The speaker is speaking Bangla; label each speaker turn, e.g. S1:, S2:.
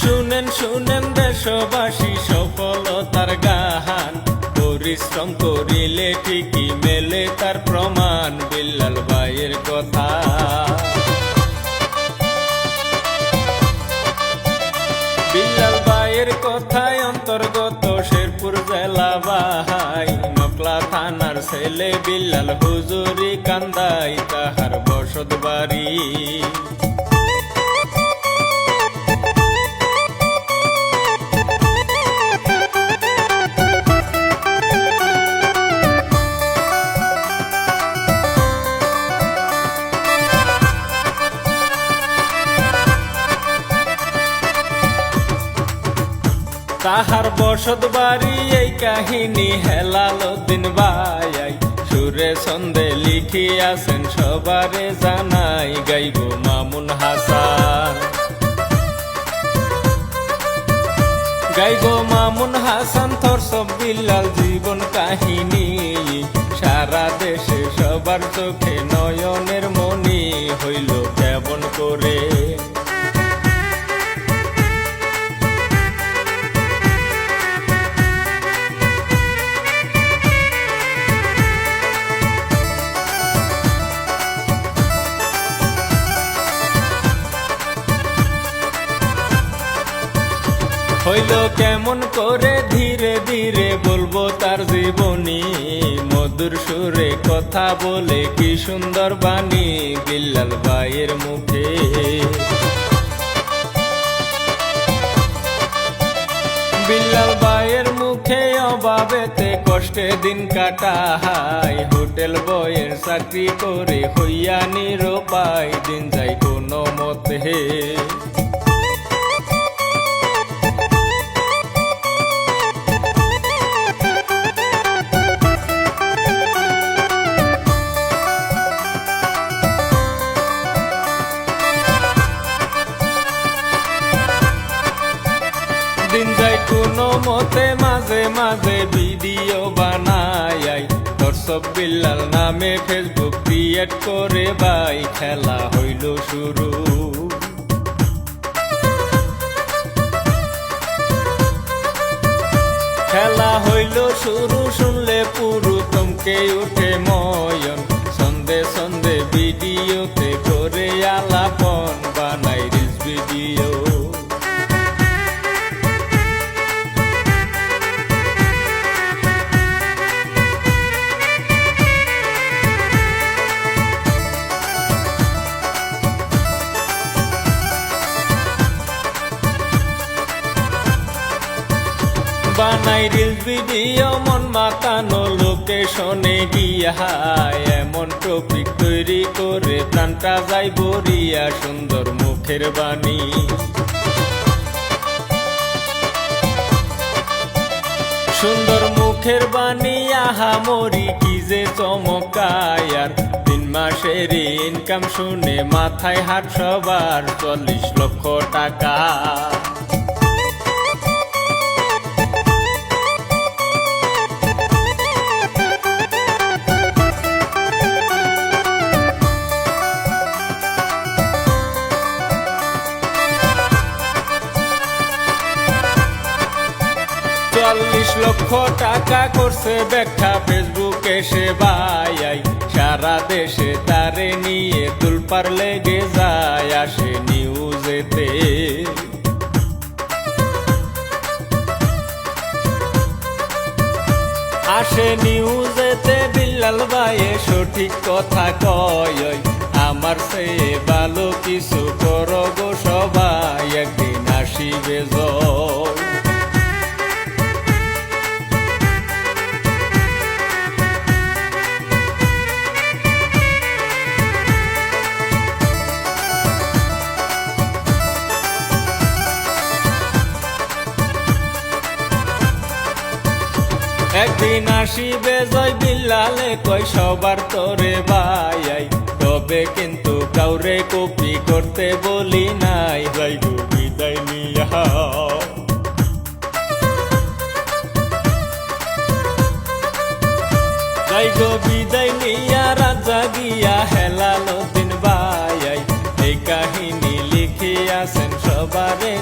S1: শুনেন শুনেন দেশবাসী সফলতার গান, পরিশ্রম করিলে ঠিকই মেলে তার প্রমাণ। বিল্লাল ভাইয়ের কথা, বিল্লাল ভাইয়ের কথায় অন্তর্গত শেরপুর জেলা বাহাই, নকলা থানার ছেলে বিল্লাল হুজুরি কান্দাই তাহার বসত বাড়ি। তাহার বসত বাড়ি এই কাহিনী হেলালুদ্দিন ভাই সুরে ছন্দে লিখিয়াছেন সবারে জানাই। গাইব মামুন হাসান, গাইব মামুন হাসান থরসব বিল্লাল জীবন কাহিনী। সারা দেশে সবার চোখে নয়নের মনি হইল কেমন করে। হইল কেমন করে ধীরে ধীরে বলবো তার জীবনী, মধুর সুরে কথা বলে কি সুন্দর বাণী বিল্লাল ভাইয়ের মুখে। বিল্লাল ভাইয়ের মুখে অভাবেতে কষ্টে দিন কাটায়, হোটেল বয়ের চাকরি করে হইয়া নিরুপায় দিন যায় কোনো মতে। দিন যায় কোনো মতে মাঝে মাঝে ভিডিও বানাই, দর্শক বিল্লাল নামে ফেসবুক ক্রিয়েট করে ভাই খেলা হইল শুরু। খেলা হইল শুরু শুনলে পুরো থমকে উঠে ময়ন, সন্ধে সন্ধে ভিডিওতে করে আলাপন বানাই রিলস ভিডিও। বানাই রিলস ভিডিও মন মাতানো লোকেশনে গিয়া, এমন টপিক তৈরি করে প্রাণটা যাই বরিয়া সুন্দর মুখের বাণী। সুন্দর মুখের বাণী আহা মরি কি যে চমকায়, আর 3 মাসের ইনকাম শুনে মাথায় হাত সবার 40 লক্ষ টাকা। লক্ষ টাকা করছে ব্যাখ্যা ফেসবুকে সে ভাই, সারা দেশে তারে নিয়ে তুলপার লেগে যায় আসে নিউজেতে। আসে নিউজেতে বিল্লাল ভাইয়ে সঠিক কথা কয়, আমার চেয়ে ভালো কিছু করো গো সবাই একদিন আসিবে জয়। একদিন আসিবে জয় বিল্লালে কয় সবার তোরে ভাই, তবে কিন্তু কাউরে কপি করতে বলি নাই। যাইব বিদায় নিয়া, যাইব বিদায় নিয়া রাজা গিয়া হেলালুদ্দিন ভাই, এই কাহিনী লিখিয়াছেন সবারে।